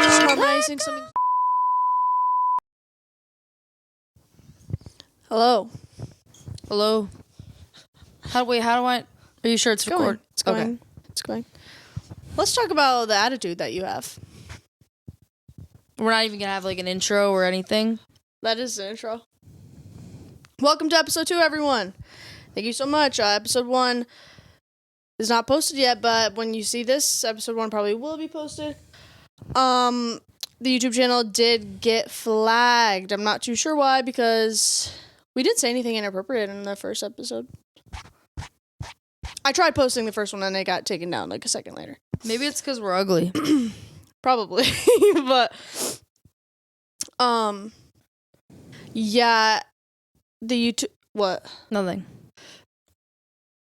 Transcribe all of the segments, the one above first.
just harmonizing something. Hello. How do I? Are you sure it's recording? It's going. Okay. It's going. Let's talk about the attitude that you have. We're not even gonna have like an intro or anything. That is the intro. Welcome to episode 2, everyone. Thank you so much. Episode 1 is not posted yet, but when you see this, episode 1 probably will be posted. The YouTube channel did get flagged. I'm not too sure why, because we didn't say anything inappropriate in the first episode. I tried posting the first one and it got taken down like a second later. Maybe it's because we're ugly. Probably. But yeah, the YouTube Nothing.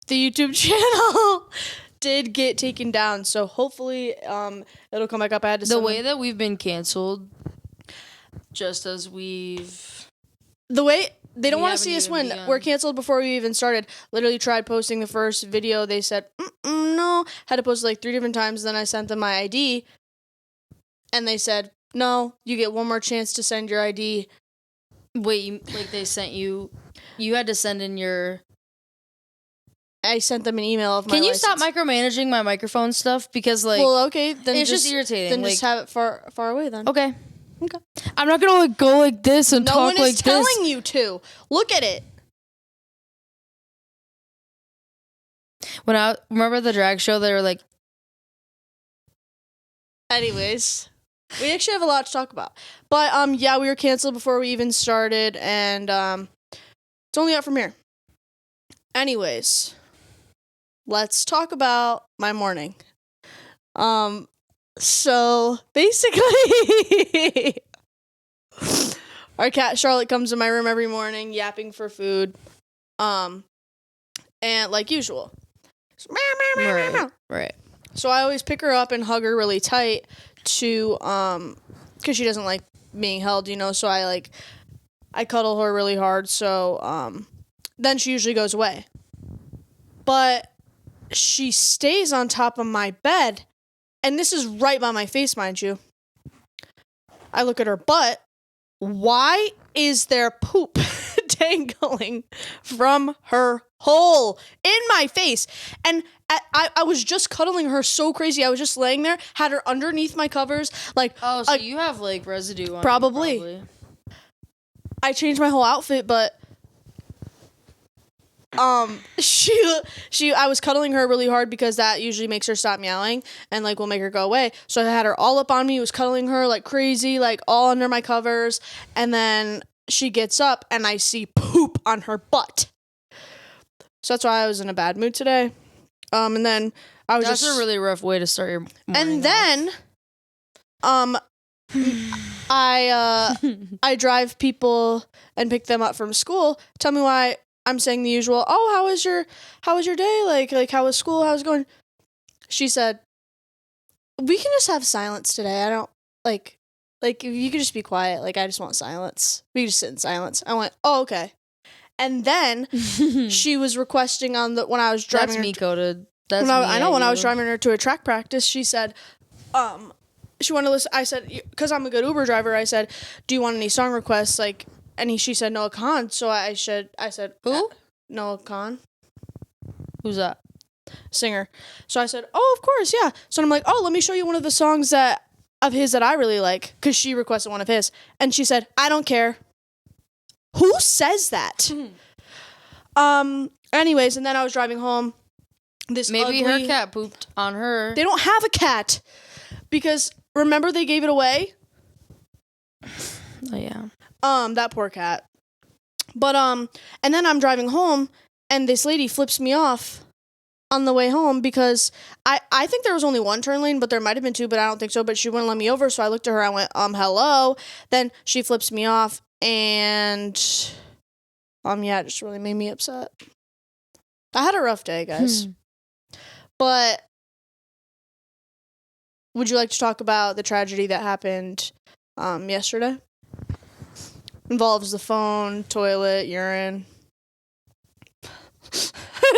The YouTube channel did get taken down, so hopefully it'll come back up. I had to The way that we've been canceled, just as they don't want to see us when we're canceled before we even started. Literally tried posting the first video. They said, no. Had to post it like 3 different times. Then I sent them my ID. And they said, no, you get one more chance to send your ID. Wait, they sent you... You had to send in your... I sent them an email of my Can you license. stop micromanaging my microphone stuff? Because, like... Well, okay. Then it's just irritating. Then just have it far away, then. Okay. I'm not gonna go like this and talk like this. No one is telling you to. Look at it. When I remember the drag show, they were like... Anyways, we actually have a lot to talk about. But yeah, we were canceled before we even started, and it's only up from here. Anyways, let's talk about my morning. So basically, our cat Charlotte comes in my room every morning, yapping for food, and like usual. Right. So I always pick her up and hug her really tight to, because she doesn't like being held, so I cuddle her really hard, so, then she usually goes away. But she stays on top of my bed, and this is right by my face, mind you. I look at her butt. Why is there poop dangling from her hole in my face? And I was just cuddling her so crazy. I was just laying there, had her underneath my covers, like... Oh, so you have, like, residue on probably. You, probably. I changed my whole outfit, but... I was cuddling her really hard because that usually makes her stop meowing and, like, will make her go away. So I had her all up on me, was cuddling her like crazy, like, all under my covers, and then she gets up, and I see poop on her butt. So that's why I was in a bad mood today. And then I was That's a really rough way to start your morning. And then, I drive people and pick them up from school. Tell me why I'm saying the usual, oh, how was your day? Like, how was school? How's it going? She said, we can just have silence today. I don't, like, if you could just be quiet. Like, I just want silence. We can just sit in silence. I went, oh, okay. And then she was requesting when I was driving That's her me coded. That's when me. when I was driving her to a track practice, she said, she wanted to listen. I said, because I'm a good Uber driver, I said, do you want any song requests? Like, she said Noah Khan. So I said, who? Noah Khan. Who's that? Singer. So I said, oh, of course, yeah. So I'm like, oh, let me show you one of the songs of his that I really like, because she requested one of his. And she said, I don't care. Who says that? Anyways, and then I was driving home. Maybe her cat pooped on her. They don't have a cat, because remember they gave it away? Oh yeah. That poor cat. But and then I'm driving home, and this lady flips me off on the way home because I think there was only one turn lane, but there might have been 2, but I don't think so. But she wouldn't let me over, so I looked at her. I went, hello. Then she flips me off, and yeah, it just really made me upset. I had a rough day, guys. But would you like to talk about the tragedy that happened yesterday? Involves the phone, toilet, urine.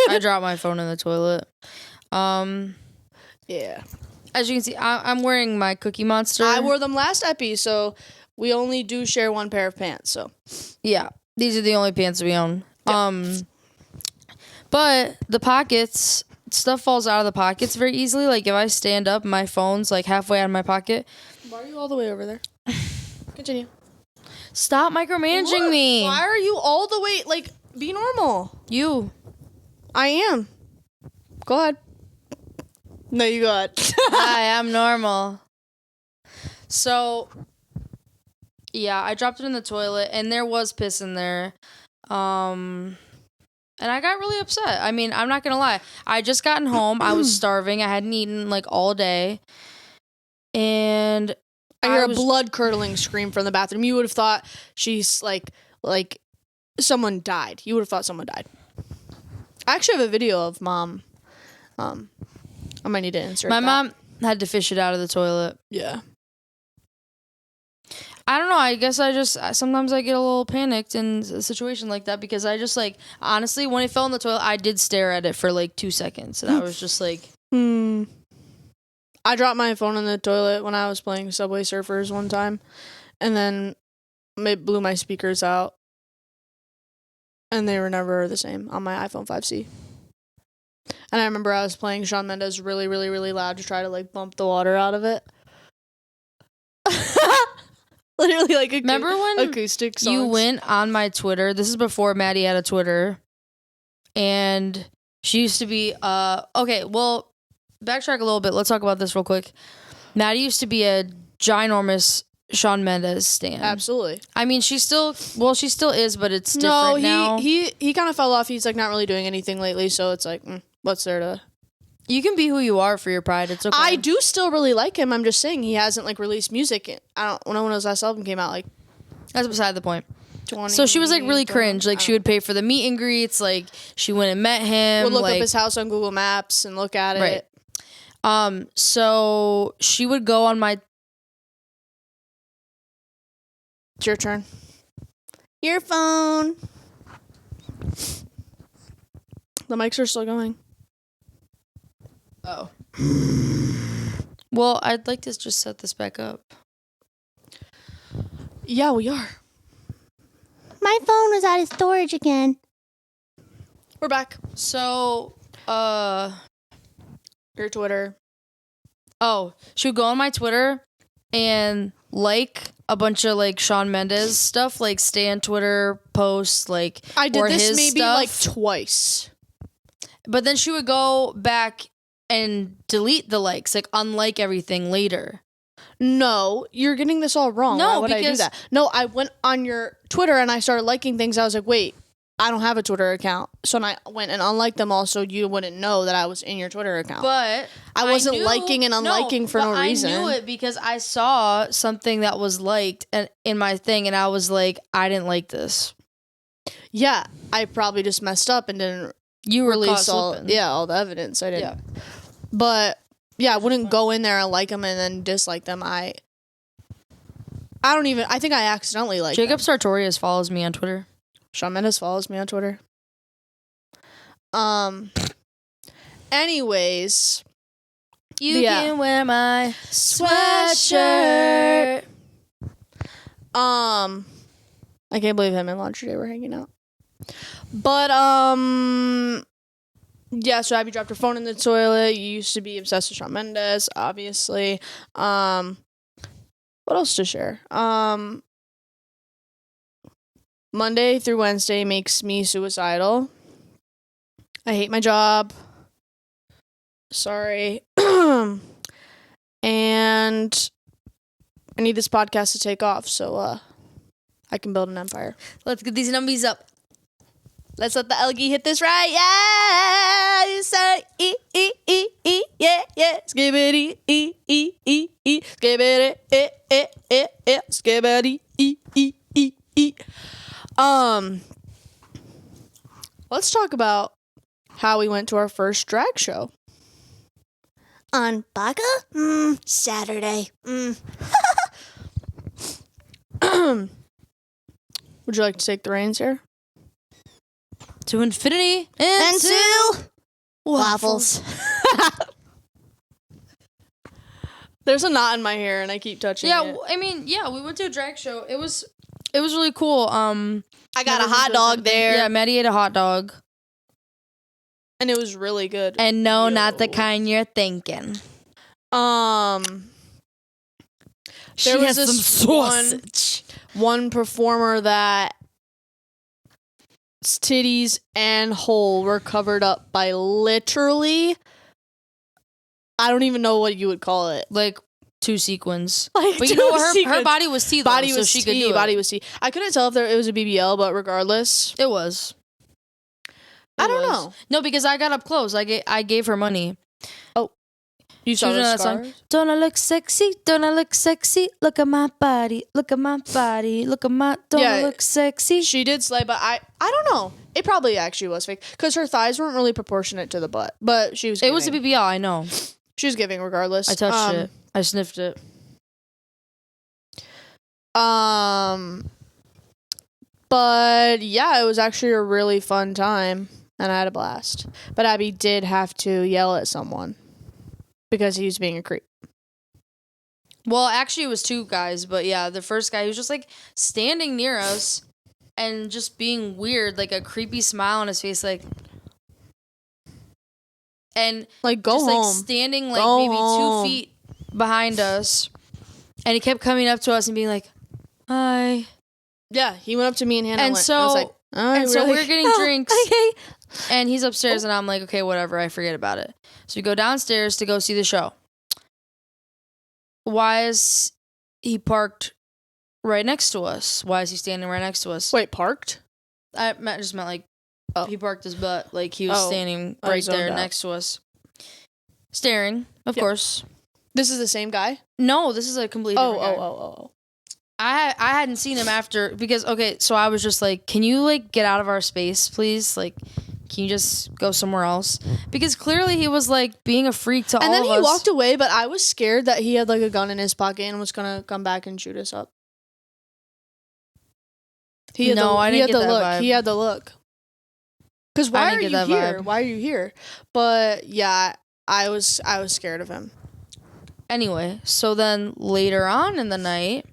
I dropped my phone in the toilet. Yeah. As you can see, I'm wearing my Cookie Monster. I wore them last epi, so we only do share one pair of pants. So yeah, these are the only pants we own. Yep. But the pockets, stuff falls out of the pockets very easily. Like if I stand up, my phone's like halfway out of my pocket. Why are you all the way over there? Continue. Stop micromanaging me. Why are you all the way, like, be normal. You. I am. Go ahead. No, you go ahead. I am normal. So, yeah, I dropped it in the toilet, and there was piss in there. And I got really upset. I mean, I'm not going to lie. I just gotten home. I was starving. I hadn't eaten, like, all day. And I hear a blood-curdling scream from the bathroom. You would have thought she's, like someone died. You would have thought someone died. I actually have a video of Mom. I might need to insert My mom had to fish it out of the toilet. Yeah. I don't know. I guess sometimes I get a little panicked in a situation like that because I just, like, honestly, when it fell in the toilet, I did stare at it for, like, 2 seconds. And I was just like, I dropped my phone in the toilet when I was playing Subway Surfers one time. And then it blew my speakers out. And they were never the same on my iPhone 5C. And I remember I was playing Shawn Mendes really, really, really loud to try to, like, bump the water out of it. Literally, like, remember when acoustic songs. You went on my Twitter? This is before Maddie had a Twitter. And she used to be, okay, well, backtrack a little bit. Let's talk about this real quick. Maddie used to be a ginormous Shawn Mendes stan. Absolutely. I mean, she still is, but it's different now. he kind of fell off. He's, like, not really doing anything lately, so it's like, what's there to... You can be who you are for your pride. It's okay. I do still really like him. I'm just saying he hasn't, like, released music. When his last album came out, like... That's beside the point. So she was, like, really cringe. Like, she would pay for the meet and greets. Like, she went and met him. Would look up his house on Google Maps and look at it. Right. So she would go on my... It's your turn. Your phone. The mics are still going. Oh. Well, I'd like to just set this back up. Yeah, we are. My phone was out of storage again. We're back. So, your Twitter. Oh, she would go on my Twitter and like a bunch of, like, Shawn Mendes stuff, like Stan Twitter posts, like, I did or this his maybe stuff. like twice. But then she would go back and delete the likes, like, unlike everything later. No, you're getting this all wrong. No, why would I do that? No, I went on your Twitter and I started liking things. I was like, wait, I don't have a Twitter account. So I went and unliked them all so you wouldn't know that I was in your Twitter account. But I wasn't liking and unliking for no reason. I knew it because I saw something that was liked in my thing and I was like, I didn't like this. Yeah, I probably just messed up and didn't release all the evidence. I didn't. Yeah. But yeah, I wouldn't go in there and like them and then dislike them. I think I accidentally liked Jacob them. Sartorius follows me on Twitter. Shawn Mendes follows me on Twitter. Anyways. You can wear my sweatshirt. I can't believe him and Laundry Day were hanging out. But, yeah, so Abby dropped her phone in the toilet. You used to be obsessed with Shawn Mendes, obviously. What else to share? Monday through Wednesday makes me suicidal. I hate my job. Sorry. And I need this podcast to take off so I can build an empire. Let's get these numbies up. Let's let the Elgie hit this right. Yeah. You say yeah, yeah. Skibbity, skibbity, skibbity, let's talk about how we went to our first drag show. On Baca? Saturday. Would you like to take the reins here? To infinity and to waffles. There's a knot in my hair, and I keep touching it. Yeah, I mean, we went to a drag show. It was really cool. I got a hot dog there. Yeah, Maddie ate a hot dog. And it was really good. And no, not the kind you're thinking. There was this one performer that titties and hole were covered up by literally, I don't even know what you would call it. Like 2 sequins. Like, but you know what? Her body was T, though, body so was she T, could do body it. was T. I couldn't tell if it was a BBL, but regardless. It was. I don't know. No, because I got up close. I gave her money. Oh. You saw the scars? Don't I look sexy? Don't I look sexy? Look at my body. Look at my body. Look at my... Don't I look sexy? She did slay, but I don't know. It probably actually was fake. Because her thighs weren't really proportionate to the butt. But she was giving. It was a BBL, I know. She was giving regardless. I touched it. I sniffed it. But yeah, it was actually a really fun time. And I had a blast. But Abby did have to yell at someone. Because he was being a creep. Well, actually, it was 2 guys, but yeah, the first guy, he was just like standing near us and just being weird, like a creepy smile on his face, like, and like go just home, like standing like go maybe home. 2 feet behind us, and he kept coming up to us and being like, "Hi." Yeah, he went up to me and Hannah, and went, so I was like, so we're getting drinks. Okay. And he's upstairs, and I'm like, okay, whatever, I forget about it. So we go downstairs to go see the show. Why is he parked right next to us? Why is he standing right next to us? Wait, parked? I just meant like, he parked his butt, like he was standing right there next to us. Staring, of course. This is the same guy? No, this is a completely different guy. Oh. I hadn't seen him after, because, okay, so I was just like, can you, like, get out of our space, please? Like, can you just go somewhere else? Because clearly he was, like, being a freak to all of us. And then he walked away, but I was scared that he had, like, a gun in his pocket and was gonna come back and shoot us up. I didn't get that vibe. He had the look. Because why are you here? Vibe. Why are you here? But, yeah, I was scared of him. Anyway, so then later on in the night,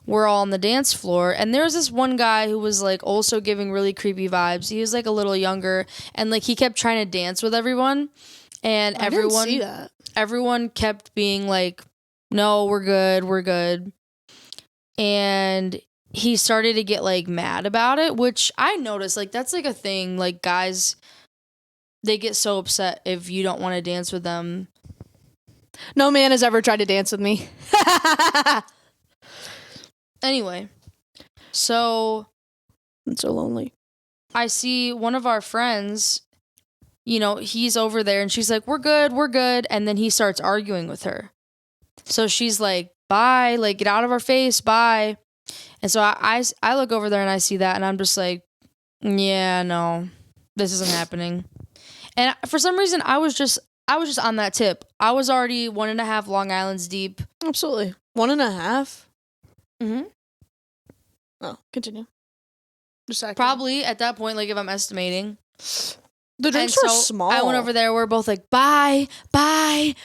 we're all on the dance floor, and there was this one guy who was, like, also giving really creepy vibes. He was, like, a little younger, and, like, he kept trying to dance with everyone, and I didn't see that. Everyone kept being like, no, we're good, and he started to get, like, mad about it, which I noticed, like, that's, like, a thing, like, guys, they get so upset if you don't want to dance with them. No man has ever tried to dance with me. Anyway, so I'm so lonely. I see one of our friends, you know, he's over there and she's like, we're good. And then he starts arguing with her. So she's like, bye, like, get out of our face, bye. And so I look over there and I see that and I'm just like, yeah, no, this isn't happening. And for some reason, I was just on that tip. I was already 1.5 Long Islands deep. Absolutely. 1.5? Mm-hmm. Oh, continue. Just probably at that point, like, if I'm estimating. The drinks were small. I went over there. We're both like, bye. And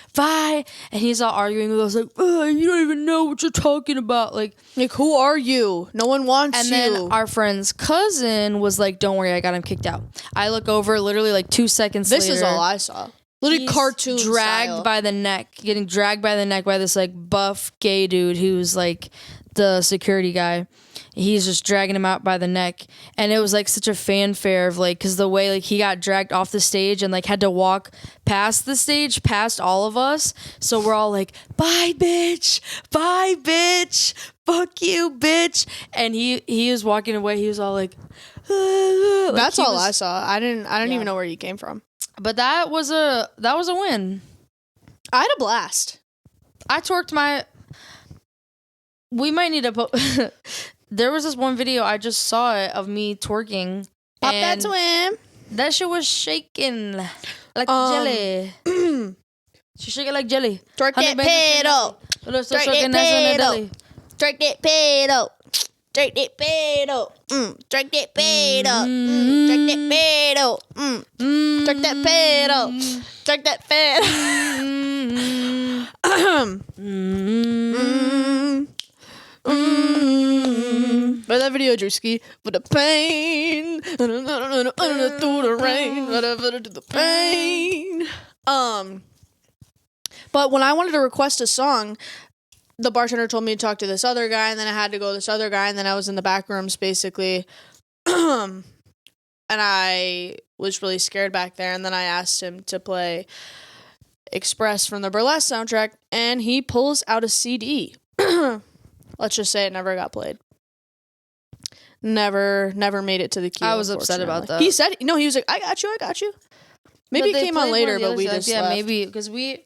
he's all arguing with us like, you don't even know what you're talking about. Like, who are you? No one wants you. And then our friend's cousin was like, don't worry, I got him kicked out. I look over literally like 2 seconds later. This is all I saw. Literally cartoon dragged style. getting dragged by the neck by this like buff gay dude who's like the security guy. He's just dragging him out by the neck, and it was like such a fanfare of like, because the way like he got dragged off the stage and like had to walk past the stage past all of us, so we're all like, bye bitch, fuck you bitch. And he was walking away, he was all like that's all I saw. I didn't even know where you came from. But that was a win. I had a blast. I torqued we might need to there was this one video, I just saw it, of me twerking. Pop that swim. That shit was shaking like jelly. She shake it like jelly. Twerk that pedal. Twerk that pedal. Twerk that pedal. Twerk that pedal. Twerk that pedal. Twerk that pedal. Twerk that pedal. Twerk that pedal. By that video, Drizzy, for the pain, through the rain, to the pain. But when I wanted to request a song, the bartender told me to talk to this other guy, and then I had to go to this other guy, and then I was in the back rooms basically, and I was really scared back there. And then I asked him to play Express from the Burlesque soundtrack, and he pulls out a CD. Let's just say it never got played. Never made it to the queue. I was upset about that. He said, no, he was like, I got you. Maybe it came on later, but we just left. Maybe, because we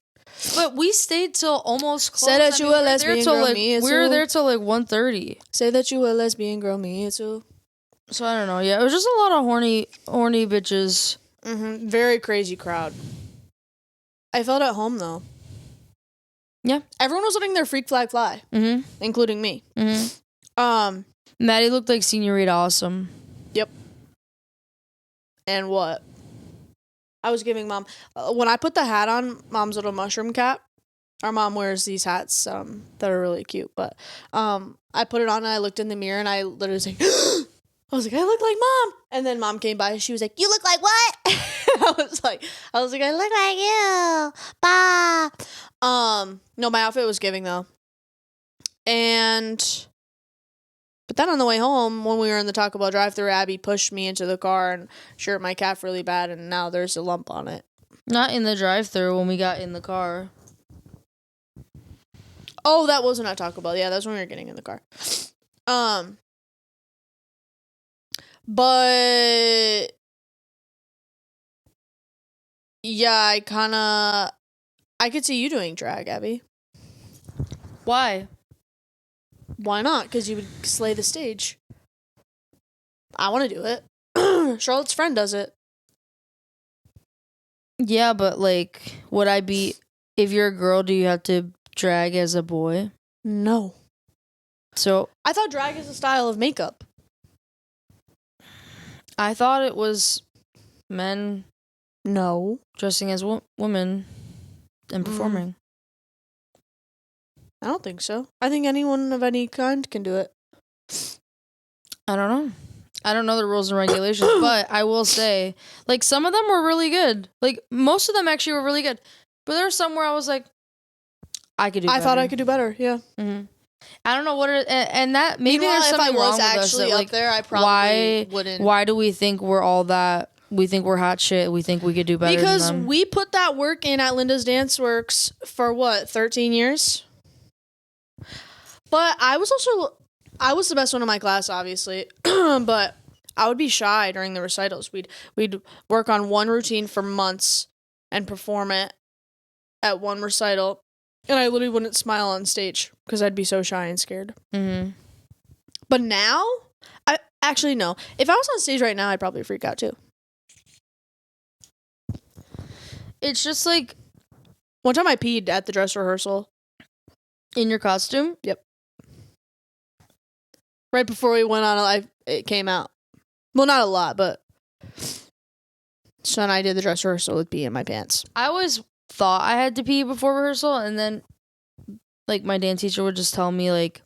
stayed till almost close. Say that you a lesbian girl, me too. We were there till like 1:30. Say that you a lesbian girl, me too. So I don't know. Yeah, it was just a lot of horny bitches. Mm-hmm. Very crazy crowd. I felt at home though. Yeah, everyone was letting their freak flag fly, including me. Maddie looked like Senorita Awesome. Yep. And what? I was giving Mom when I put the hat on Mom's little mushroom cap. Our mom wears these hats that are really cute, but I put it on and I looked in the mirror and I literally was like, I was like, I look like Mom. And then Mom came by and she was like, you look like what? I was like, I look like you. Bah. No, my outfit was giving though. But then on the way home, when we were in the Taco Bell drive-thru, Abby pushed me into the car and hurt my calf really bad, and now there's a lump on it. Not in the drive-thru, when we got in the car. Oh, that wasn't at Taco Bell. Yeah, that was when we were getting in the car. But yeah, I could see you doing drag, Abby. Why? Why not? Because you would slay the stage. I want to do it. Charlotte's friend does it. Yeah, but like, would I be... If you're a girl, do you have to drag as a boy? No. So... I thought drag is a style of makeup. I thought it was men... No. Dressing as women and performing. I don't think so. I think anyone of any kind can do it. I don't know. I don't know the rules and regulations, but I will say, like, some of them were really good. Like, most of them actually were really good. But there were some where I was like, I could do better. I thought I could do better, yeah. Mm-hmm. I don't know what it... And that... Maybe Meanwhile, there's something wrong with us. If I was actually up there, I probably wouldn't... Why do we think we're all that... We think we're hot shit. We think we could do better because than them. We put that work in at Linda's Dance Works for, 13 years? But I was the best one in my class, obviously. But I would be shy during the recitals. We'd work on one routine for months and perform it at one recital. And I literally wouldn't smile on stage because I'd be so shy and scared. Mm-hmm. But now, no. If I was on stage right now, I'd probably freak out too. It's just like... One time I peed at the dress rehearsal. In your costume? Yep. Right before we went on, it came out. Well, not a lot, but... So then I did the dress rehearsal with pee in my pants. I always thought I had to pee before rehearsal, and then, like, my dance teacher would just tell me, like,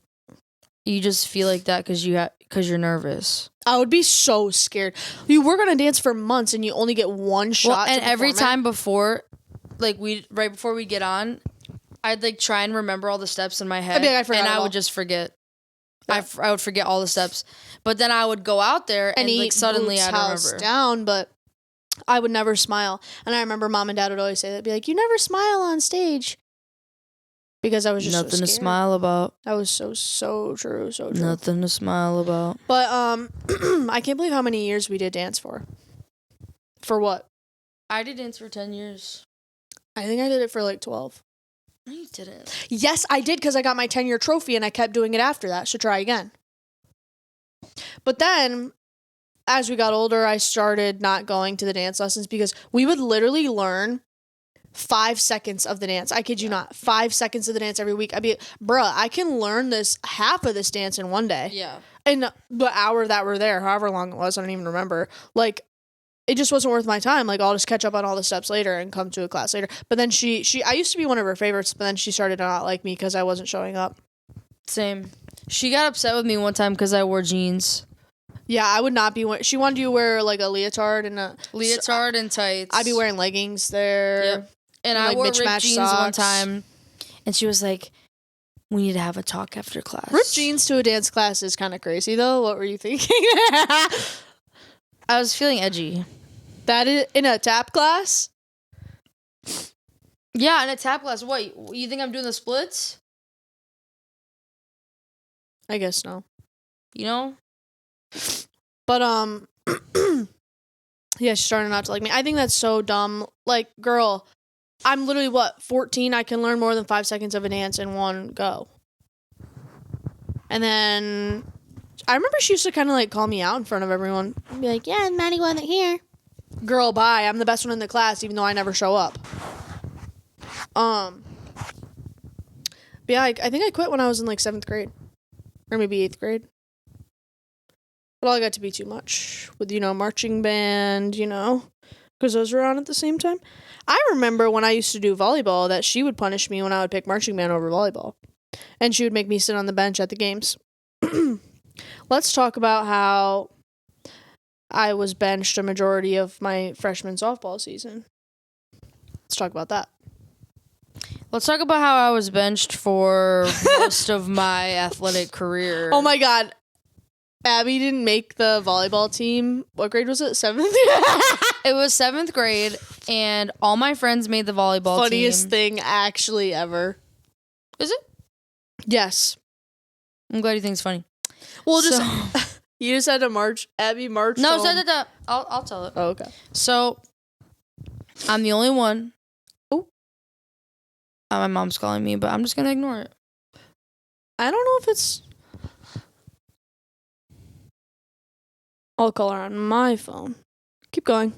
you just feel like that because you're nervous. I would be so scared. You work on a dance for months, and you only get one shot. And every time before, like, right before we get on, I'd, like, try and remember all the steps in my head, and I would just forget. Yeah. I would forget all the steps. But then I would go out there and like suddenly I'd remember. Down, but I would never smile. And I remember Mom and Dad would always say that, be like, you never smile on stage. Because I was just nothing so to smile about. That was so true. Nothing to smile about. But I can't believe how many years we did dance for. For what? I did dance for 10 years. I think I did it for like 12. No, you didn't. Yes, I did because I got my 10-year trophy and I kept doing it after that. So try again. But then, as we got older, I started not going to the dance lessons because we would literally learn 5 seconds of the dance. I kid you not. 5 seconds of the dance every week. I'd be, bruh, I can learn half of this dance in one day. Yeah. And the hour that we're there, however long it was, I don't even remember. Like, it just wasn't worth my time. Like, I'll just catch up on all the steps later and come to a class later. But then I used to be one of her favorites, but then she started to not like me because I wasn't showing up. Same. She got upset with me one time because I wore jeans. Yeah, I would not be. She wanted you to wear like a leotard and and tights. I'd be wearing leggings there. Yep. And I wore ripped jeans socks. One time, and she was like, "We need to have a talk after class." Ripped jeans to a dance class is kind of crazy, though. What were you thinking? I was feeling edgy. That is in a tap class? Yeah, in a tap class. What? You think I'm doing the splits? I guess no. You know? But, yeah, she's starting not to like me. I think that's so dumb. Like, girl, I'm literally, 14? I can learn more than 5 seconds of a dance in one go. And then I remember she used to kind of, like, call me out in front of everyone. I'd be like, yeah, Maddie wasn't here. Girl, bye. I'm the best one in the class, even though I never show up. But yeah, I think I quit when I was in, like, 7th grade. Or maybe 8th grade. But all got to be too much with, marching band, because those were on at the same time. I remember when I used to do volleyball that she would punish me when I would pick marching band over volleyball. And she would make me sit on the bench at the games. Let's talk about how I was benched a majority of my freshman softball season. Let's talk about that. Let's talk about how I was benched for most of my athletic career. Oh my God. Abby didn't make the volleyball team. What grade was it? 7th? It was 7th grade, and all my friends made the volleyball Funniest team. thing actually ever. Is it? Yes. I'm glad you think it's funny. Well, you just had to march. Abby marched. No, I'll tell it. Oh, okay. So, I'm the only one. Oh. My mom's calling me, but I'm just going to ignore it. I don't know if it's... I'll call her on my phone. Keep going.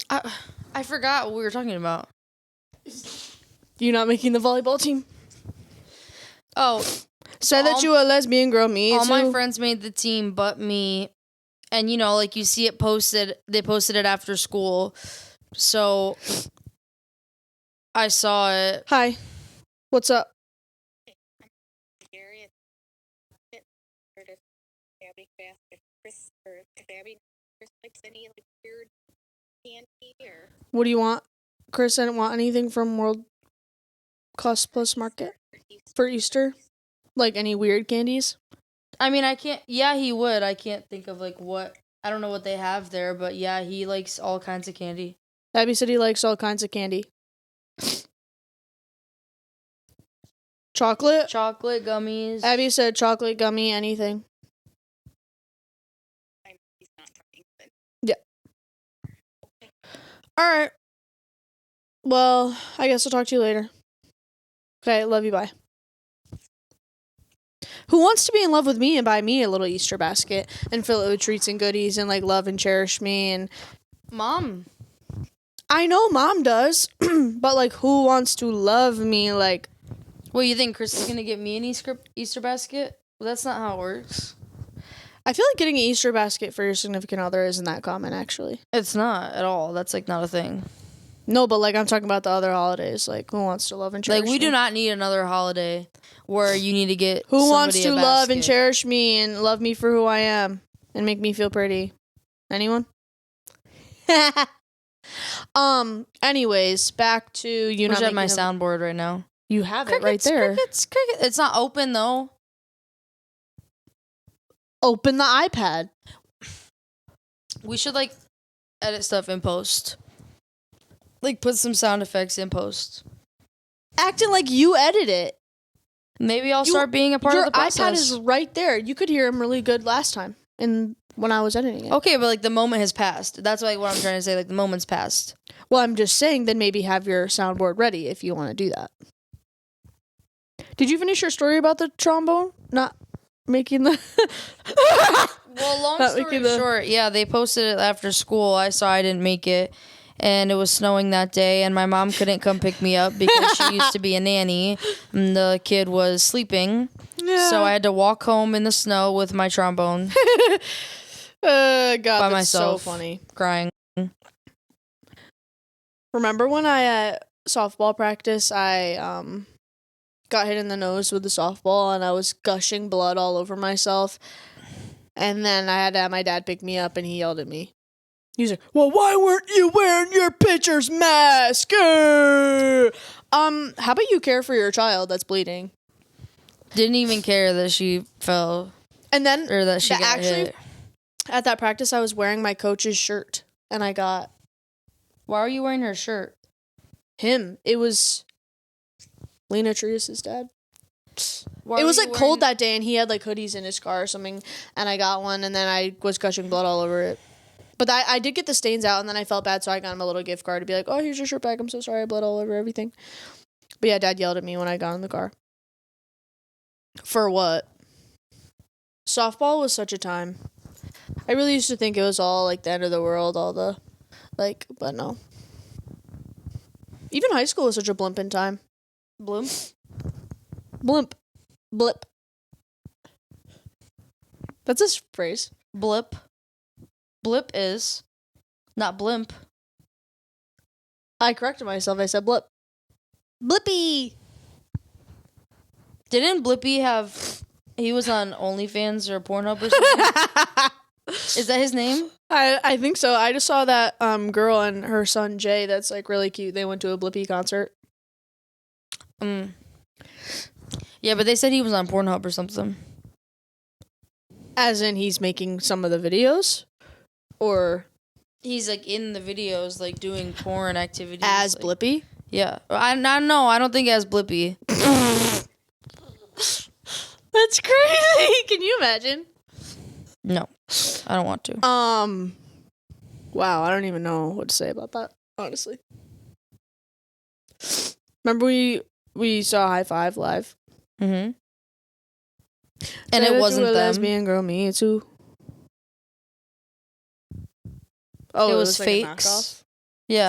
I forgot what we were talking about. You not making the volleyball team? Oh. Said that you were a lesbian girl, me all too. My friends made the team but me. And, like you see it posted. They posted it after school. So, I saw it. Hi. What's up? What do you want? Chris, I didn't want anything from World Cost Plus Market for Easter? Like any weird candies? I mean, I can't... Yeah, he would. I can't think of, what... I don't know what they have there, but yeah, he likes all kinds of candy. Abby said he likes all kinds of candy. Chocolate? Chocolate, gummies. Abby said chocolate, gummy, anything. Yeah. Alright. Well, I guess I'll talk to you later. Okay, love you, bye. Who wants to be in love with me and buy me a little Easter basket and fill it with treats and goodies and, love and cherish me and... Mom. I know Mom does, but, who wants to love me, Well, you think Chris is going to get me an Easter basket? Well, that's not how it works. I feel like getting an Easter basket for your significant other isn't that common, actually. It's not at all. That's, not a thing. No, but, I'm talking about the other holidays. Who wants to love and cherish me? We do not need another holiday where you need to get Who wants to love and cherish me and love me for who I am and make me feel pretty? Anyone? Anyways, back to you not making my soundboard right now. You have it right there. Crickets. It's not open, though. Open the iPad. We should, edit stuff in post. Put some sound effects in post. Acting like you edit it. Maybe I'll start being a part of the process. Your iPad is right there. You could hear him really good last time when I was editing it. Okay, but the moment has passed. That's what I'm trying to say. The moment's passed. Well, I'm just saying then maybe have your soundboard ready if you want to do that. Did you finish your story about the trombone? Not making the... Well, long story short, yeah, they posted it after school. I saw I didn't make it. And it was snowing that day, and my mom couldn't come pick me up because she used to be a nanny, and the kid was sleeping. Yeah. So I had to walk home in the snow with my trombone. God, by that's myself, so funny. crying. Remember when I at softball practice, I got hit in the nose with the softball and I was gushing blood all over myself. And then I had to have my dad pick me up and he yelled at me. He was like, well, why weren't you wearing your pitcher's mask? How about you care for your child that's bleeding? Didn't even care that she fell. And then, or that she got hit. At that practice, I was wearing my coach's shirt and I got... Why are you wearing her shirt? Him. It was Lena Trias' dad. Why it was like cold that day and he had like hoodies in his car or something and I got one and then I was gushing blood all over it. But I did get the stains out and then I felt bad so I got him a little gift card to be like, oh, here's your shirt back. I'm so sorry I bled all over everything. But yeah, Dad yelled at me when I got in the car. For what? Softball was such a time. I really used to think it was all like the end of the world, all the like, but no. Even high school was such a blimp in time. Blimp? Blimp. Blip. That's a phrase. Blip. Blip is not blimp. I corrected myself. I said blip. Blippy. Didn't Blippy have... He was on OnlyFans or Pornhub or something? Is that his name? I think so. I just saw that girl and her son Jay that's like really cute. They went to a Blippy concert. Yeah, but they said he was on Pornhub or something. As in he's making some of the videos? Or... He's like in the videos, like doing porn activities. As like, Blippy? Yeah. I don't think as Blippy. That's crazy. Can you imagine? No, I don't want to. Wow, I don't even know what to say about that, honestly. Remember we saw High Five live? Mm-hmm. And it wasn't them. Lesbian girl, me too. Oh, it was like fakes. Yeah.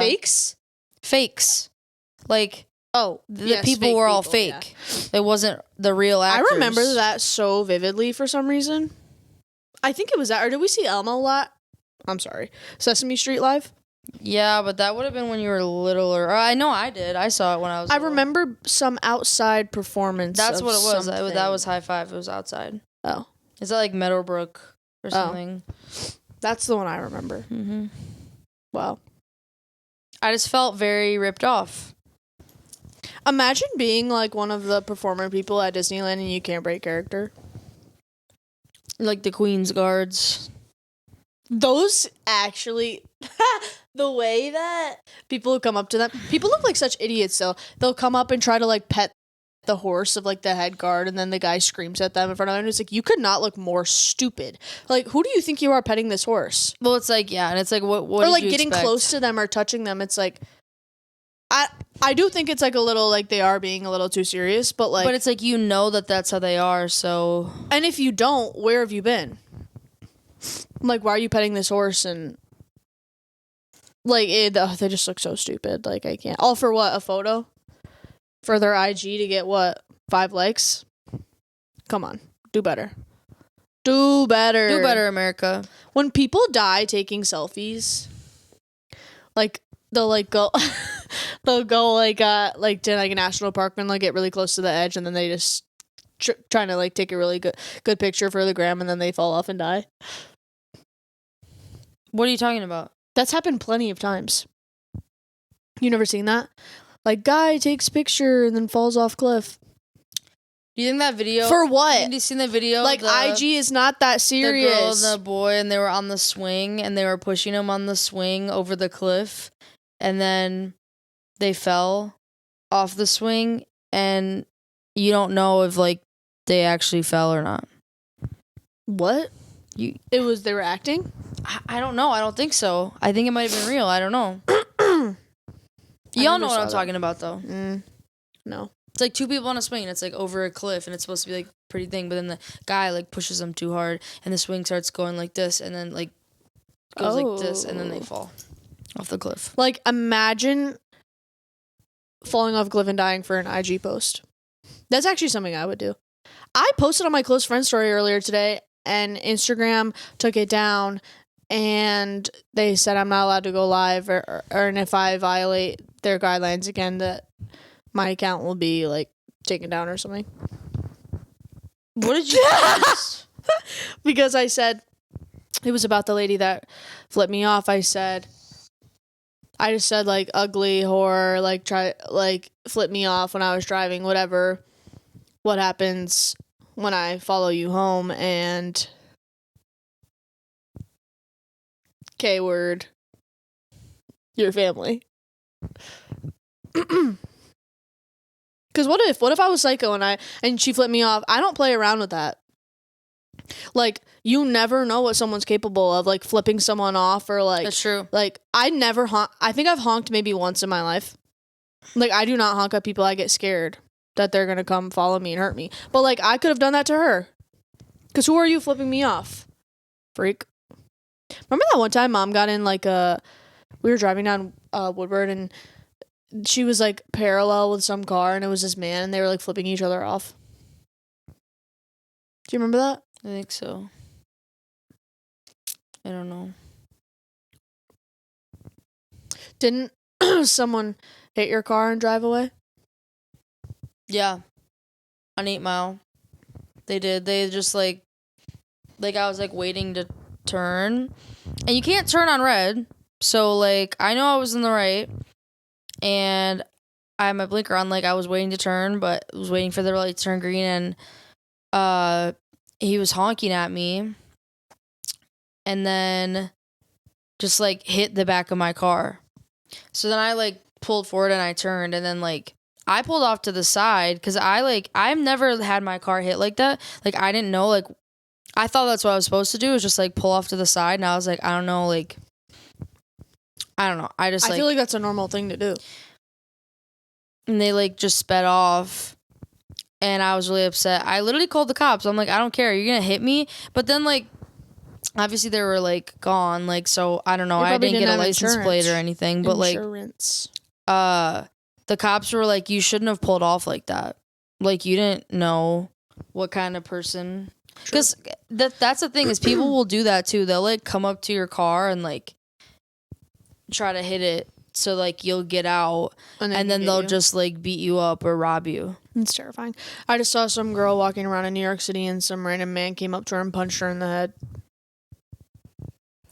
Fakes. Like, the people were all fake. Yeah. It wasn't the real actors. I remember that so vividly for some reason. I think it was that, or did we see Elmo a lot? I'm sorry. Sesame Street live? Yeah, but that would have been when you were littler. I know I did. I saw it when I was little. remember some outside performance. That's what it was. Something. That was High Five. It was outside. Oh. Is that like Meadowbrook or something? That's the one I remember. Mm-hmm. Wow. I just felt very ripped off. Imagine being like one of the performer people at Disneyland and you can't break character. Like the Queen's Guards. Those actually, the way that people come up to them, people look like such idiots though. They'll come up and try to like pet the horse of like the head guard and then the guy screams at them in front of them. And it's like, you could not look more stupid. Like, who do you think you are petting this horse? Well, it's like, yeah, and it's like, what or like getting close to them or touching them. It's like, I do think it's like a little like they are being a little too serious, but like, but it's like, you know that's how they are, so. And if you don't, where have you been? Like, why are you petting this horse? And like, they just look so stupid. Like, I can't. All for what? A photo? For their IG to get what? 5 likes? Come on. Do better. Do better. Do better, America. When people die taking selfies, like, they'll like go they'll go like to like a national park and like get really close to the edge and then they just trying to like take a really good picture for the gram and then they fall off and die. What are you talking about? That's happened plenty of times. You never seen that? Like, guy takes picture and then falls off cliff. Do you think that video... For what? Have you seen the video? Like, IG is not that serious. The girl and the boy, and they were on the swing, and they were pushing him on the swing over the cliff, and then they fell off the swing, and you don't know if, like, they actually fell or not. What? They were acting? I don't know. I don't think so. I think it might have been real. I don't know. Y'all know what I'm talking about, though. No. It's like 2 people on a swing, and it's like over a cliff, and it's supposed to be like pretty thing, but then the guy like pushes them too hard, and the swing starts going like this, and then like goes like this, and then they fall off the cliff. Like, imagine falling off a cliff and dying for an IG post. That's actually something I would do. I posted on my close friend story earlier today, and Instagram took it down, and they said I'm not allowed to go live, and if I violate their guidelines again, that my account will be like taken down or something. What did you use? Because I said it was about the lady that flipped me off. I just said like ugly whore, like try like flip me off when I was driving, whatever. What happens when I follow you home, and K word, your family. Because what if I was psycho and she flipped me off? I don't play around with that. Like, you never know what someone's capable of, like flipping someone off, or like, that's true. Like, I never honk. I think I've honked maybe once in my life. Like, I do not honk at people. I get scared that they're gonna come follow me and hurt me. But like, I could have done that to her. Because who are you flipping me off, freak? Remember that one time Mom got in like we were driving down Woodward, and she was like parallel with some car, and it was this man, and they were like flipping each other off. Do you remember that? I think so. I don't know. Didn't someone hit your car and drive away? Yeah. On 8 Mile. They did. They just like I was like waiting to turn. And you can't turn on red. So like I know I was in the right. And I had my blinker on, like I was waiting to turn, but I was waiting for the light to turn green, and he was honking at me. And then just like hit the back of my car. So then I like pulled forward and I turned, and then like I pulled off to the side because I've never had my car hit like that. Like I didn't know, like I thought that's what I was supposed to do, is just like pull off to the side, and I was like, I don't know. I feel like that's a normal thing to do. And they like just sped off, and I was really upset. I literally called the cops. I'm like, I don't care. You're gonna hit me. But then like obviously they were like gone, like, so I don't know. I didn't get a license plate or anything, but insurance. The cops were like, you shouldn't have pulled off like that. Like, you didn't know what kind of person. Because that's the thing, is people will do that too. They'll like come up to your car and like try to hit it so like you'll get out, and then they'll just like beat you up or rob you. It's terrifying. I just saw some girl walking around in New York City, and some random man came up to her and punched her in the head.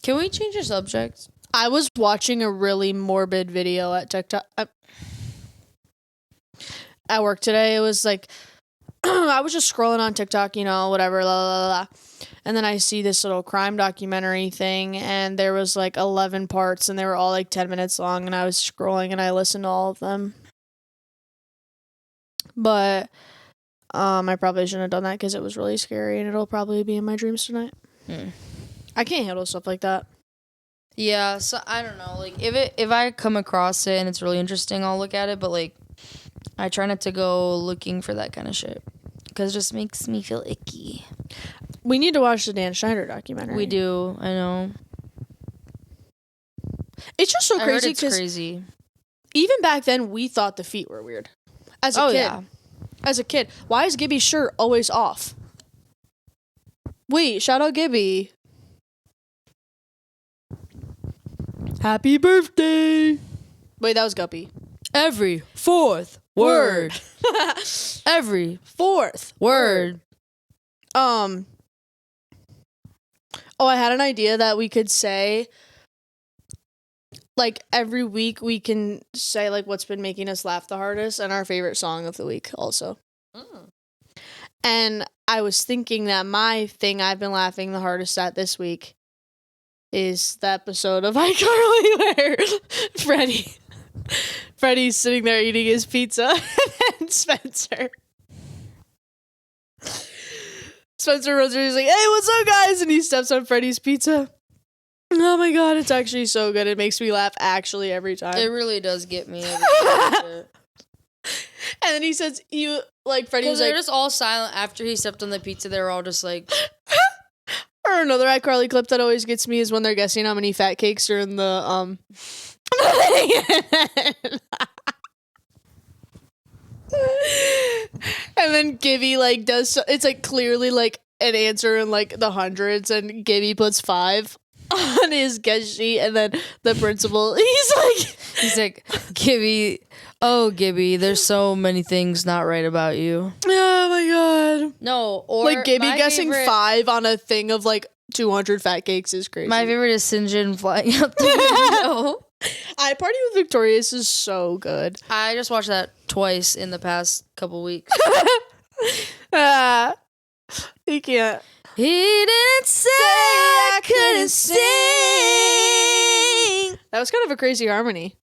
Can we change the subject? I was watching a really morbid video at TikTok at work today. It was like I was just scrolling on TikTok, you know, whatever, la la la. And then I see this little crime documentary thing, and there was like 11 parts, and they were all like 10 minutes long, and I was scrolling and I listened to all of them. But I probably shouldn't have done that because it was really scary, and it'll probably be in my dreams tonight. I can't handle stuff like that. Yeah, so I don't know. Like if I come across it and it's really interesting, I'll look at it, but like I try not to go looking for that kind of shit because it just makes me feel icky. We need to watch the Dan Schneider documentary. We do, I know. It's just so crazy because even back then we thought the feet were weird. As a kid. Yeah. As a kid. Why is Gibby's shirt always off? Wait, shout out Gibby. Happy birthday. Wait, that was Guppy. Every fourth word. Every fourth word. Oh, I had an idea that we could say, like, every week we can say, like, what's been making us laugh the hardest and our favorite song of the week also. And I was thinking that my thing I've been laughing the hardest at this week is the episode of iCarly where Freddie's sitting there eating his pizza, and Spencer runs over, he's like, hey, what's up, guys? And he steps on Freddie's pizza. Oh my god, it's actually so good. It makes me laugh actually every time. It really does get me every time. And then he says, Freddie was like, they're just all silent after he stepped on the pizza. They're all just like... Or another iCarly clip that always gets me is when they're guessing how many fat cakes are in the, and then Gibby, like, does... it's, like, clearly, like, an answer in like the hundreds, and Gibby puts 5 on his guest sheet, and then the principal, he's like, Gibby, there's so many things not right about you. Oh my god. No, or like Gibby guessing 5 on a thing of like 200 fat cakes is crazy. My favorite is Sinjin flying up the window. I Party with Victorious is so good. I just watched that twice in the past couple weeks. He can't. He didn't say I couldn't sing. That was kind of a crazy harmony.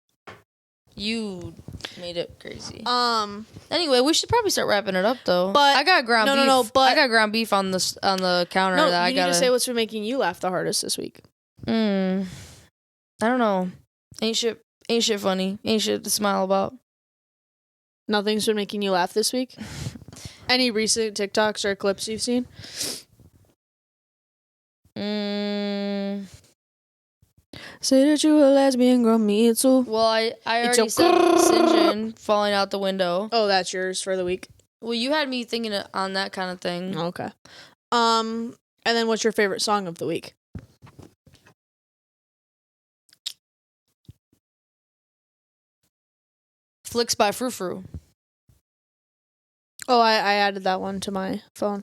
You made it crazy. Anyway, we should probably start wrapping it up though. But I got ground beef. No, but I got ground beef on the counter. No, that you need to say what's been making you laugh the hardest this week. I don't know. Ain't shit funny. Ain't shit to smile about. Nothing's been making you laugh this week? Any recent TikToks or clips you've seen? Say that you a lesbian, girl, me too. Well, I already said Sinjin falling out the window. Oh, that's yours for the week? Well, you had me thinking on that kind of thing. Okay. And then what's your favorite song of the week? Flicks by Frou Frou. Oh, I added that one to my phone.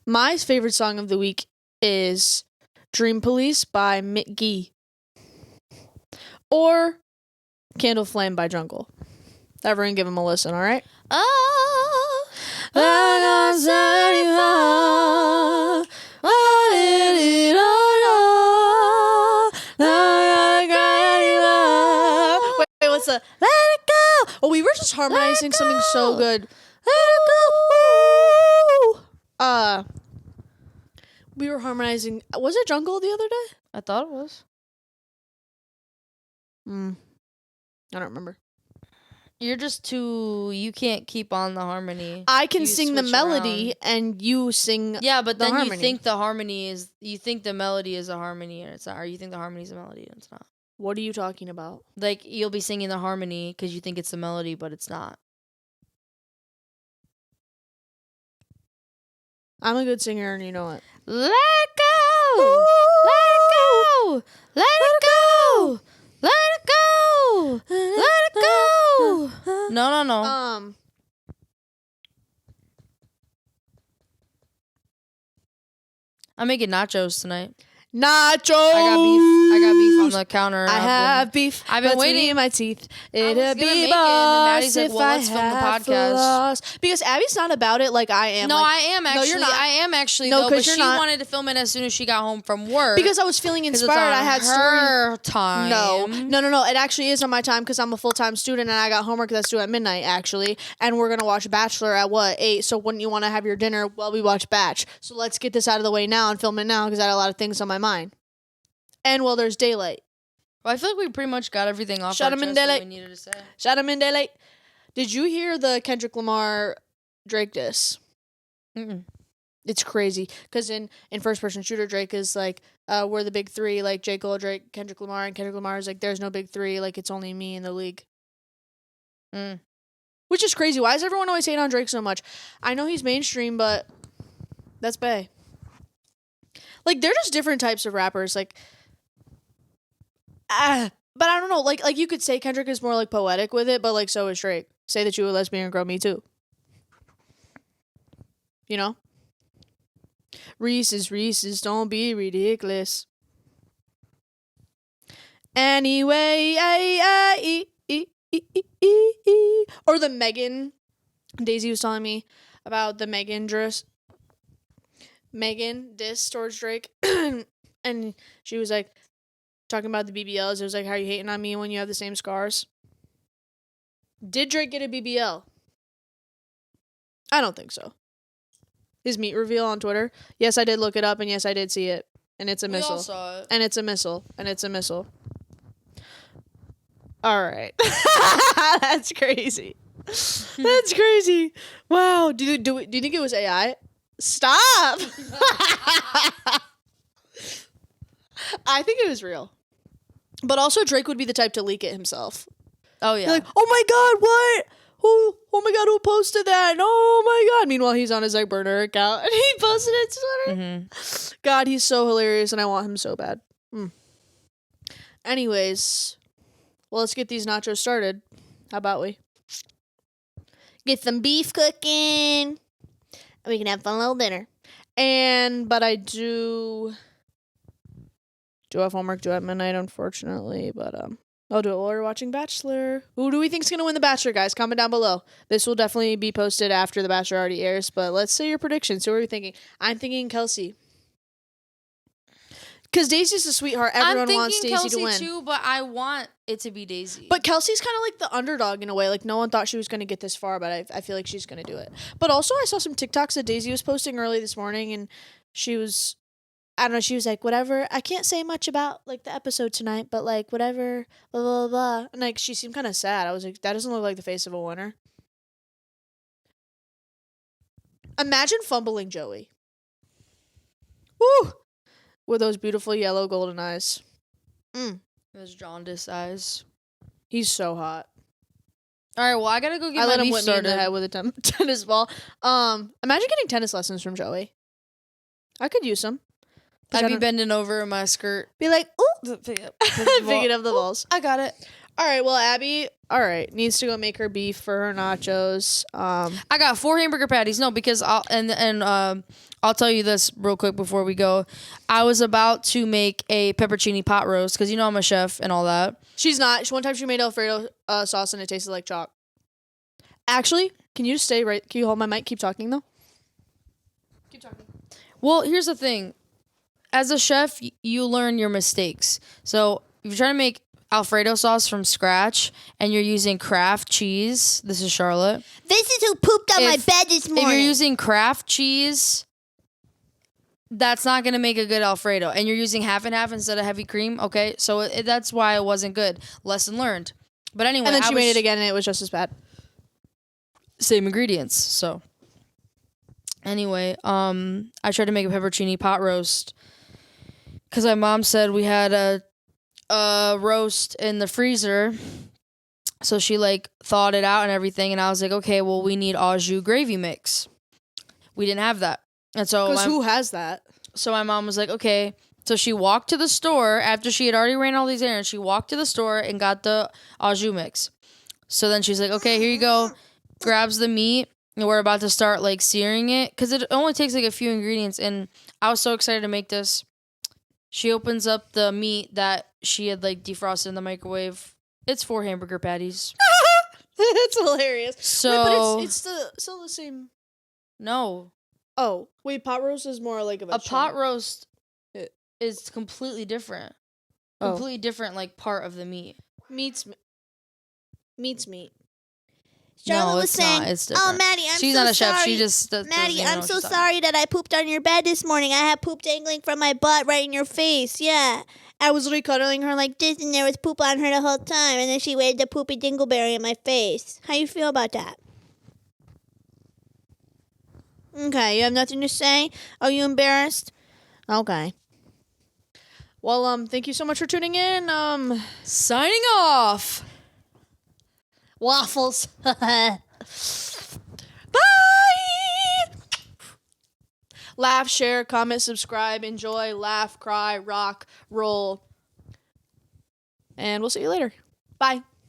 My favorite song of the week is Dream Police by Mick Gee. Or Candle Flame by Jungle. Everyone give them a listen, alright? Oh, I got 34. I did it all. Wait, what's the... Let it go! Oh, we were just harmonizing something so good. Let it go! We were harmonizing... Was it Jungle the other day? I thought it was. I don't remember. You're just too... You can't keep on the harmony. I can sing the melody and you sing but then harmony. You think the harmony is... You think the melody is a harmony and it's not. Or you think the harmony is a melody and it's not. What are you talking about? Like, you'll be singing the harmony because you think it's the melody, but it's not. I'm a good singer and you know it. Let it go! Ooh. Let it go! Let it go! Let it go! Let it go! No. I'm making nachos tonight. Nachos! I got beef on the counter. I have beef. I've been waiting in my teeth. It'll be boss if let's film the podcast. Because Abby's not about it like I am. No, I am actually. No, you're not. I am actually. No, though, but you're she not. wanted to film it as soon as she got home from work. Because I was feeling inspired. I had her time. No. It actually is on my time because I'm a full-time student and I got homework that's due at midnight actually. And we're gonna watch Bachelor at 8. So wouldn't you want to have your dinner while we watch Batch? So let's get this out of the way now and film it now because I had a lot of things on my mind. And well, there's daylight. Well, I feel like we pretty much got everything off Shut our him in chest daylight. that we needed to say. Shut him in daylight. Did you hear the Kendrick Lamar Drake diss? It's crazy because in first person shooter, Drake is like, we're the big three, like J. Cole, Drake, Kendrick Lamar, and Kendrick Lamar is like, there's no big three, like it's only me in the league. Which is crazy. Why does everyone always hate on Drake so much? I know he's mainstream, but that's bae. Like they're just different types of rappers. Like. But I don't know, like you could say Kendrick is more like poetic with it, but like so is Drake. Say that you a lesbian girl, me too. You know? Reese's, don't be ridiculous. Anyway, or the Megan. Daisy was telling me about the Megan diss towards Drake, and she was like. Talking about the BBLs, it was like, how are you hating on me when you have the same scars? Did Drake get a BBL? I don't think so. His meat reveal on Twitter. Yes, I did look it up, and yes, I did see it. And it's a missile. We all saw it. And it's a missile. And it's a missile. All right. That's crazy. That's crazy. Wow. Do you think it was AI? Stop. I think it was real. But also Drake would be the type to leak it himself. Oh, yeah. Like, oh my God, oh my God, who posted that? Oh my God. Meanwhile, he's on his like burner account and he posted it to Twitter. Mm-hmm. God, he's so hilarious and I want him so bad. Anyways, well, let's get these nachos started. How about we? Get some beef cooking. And we can have a fun little dinner. But I do have homework due at midnight, unfortunately. But I'll do it while we're watching Bachelor. Who do we think's gonna win The Bachelor, guys? Comment down below. This will definitely be posted after The Bachelor already airs. But let's say your predictions. Who are you thinking? I'm thinking Kelsey. Because Daisy's a sweetheart. Everyone wants Daisy Kelsey to win. too, but I want it to be Daisy. But Kelsey's kind of like the underdog in a way. Like, no one thought she was going to get this far, but I feel like she's going to do it. But also, I saw some TikToks that Daisy was posting early this morning, and she was, I don't know, she was like, whatever. I can't say much about, like, the episode tonight, but, like, whatever, blah, blah, blah. And, like, she seemed kind of sad. I was like, that doesn't look like the face of a winner. Imagine fumbling Joey. Woo! With those beautiful yellow golden eyes. Those jaundice eyes. He's so hot. All right, well, I gotta go get I my let him beef whip me in started. the head with a tennis ball. Imagine getting tennis lessons from Joey. I could use some. I'd be bending over in my skirt. Be like, ooh. Picking up the balls. I got it. All right, well, Abby, needs to go make her beef for her nachos. I got 4 hamburger patties. No, because I'll tell you this real quick before we go. I was about to make a pepperoni pot roast because I'm a chef and all that. She's not. One time she made Alfredo sauce and it tasted like chalk. Actually, can you just stay right? Can you hold my mic? Keep talking though. Keep talking. Well, here's the thing. As a chef, you learn your mistakes. So if you're trying to make Alfredo sauce from scratch and you're using Kraft cheese, this is Charlotte. This is who pooped on my bed this morning. If you're using Kraft cheese, that's not going to make a good Alfredo. And you're using half and half instead of heavy cream, okay? So that's why it wasn't good. Lesson learned. But anyway, and then she made it again and it was just as bad. Same ingredients, so. Anyway, I tried to make a pepperoni pot roast because my mom said we had a roast in the freezer. So she thawed it out and everything. And I was like, okay, well, we need au jus gravy mix. We didn't have that. And so because who has that? So my mom was like, okay. So she walked to the store after she had already ran all these errands. She walked to the store and got the au jus mix. So then she's like, okay, here you go. Grabs the meat. And we're about to start searing it. Because it only takes a few ingredients. And I was so excited to make this. She opens up the meat that she had defrosted in the microwave. It's 4 hamburger patties. That's hilarious. So wait, but it's still the same. No. Oh, wait, pot roast is more like a pot roast is completely different. Oh. Completely different part of the meat. Meat's meat. Charlotte no, was it's saying, not. It's different. "Oh, Maddie, She's so not a chef. sorry. She just Maddie, I'm so sorry that I pooped on your bed this morning. I had poop dangling from my butt right in your face. Yeah, I was literally cuddling her like this, and there was poop on her the whole time. And then she waved the poopy dingleberry in my face. How you feel about that? Okay, you have nothing to say? Are you embarrassed? Okay. Well, thank you so much for tuning in. Signing off. Waffles. Bye. Laugh, share, comment, subscribe, enjoy, laugh, cry, rock, roll. And we'll see you later. Bye.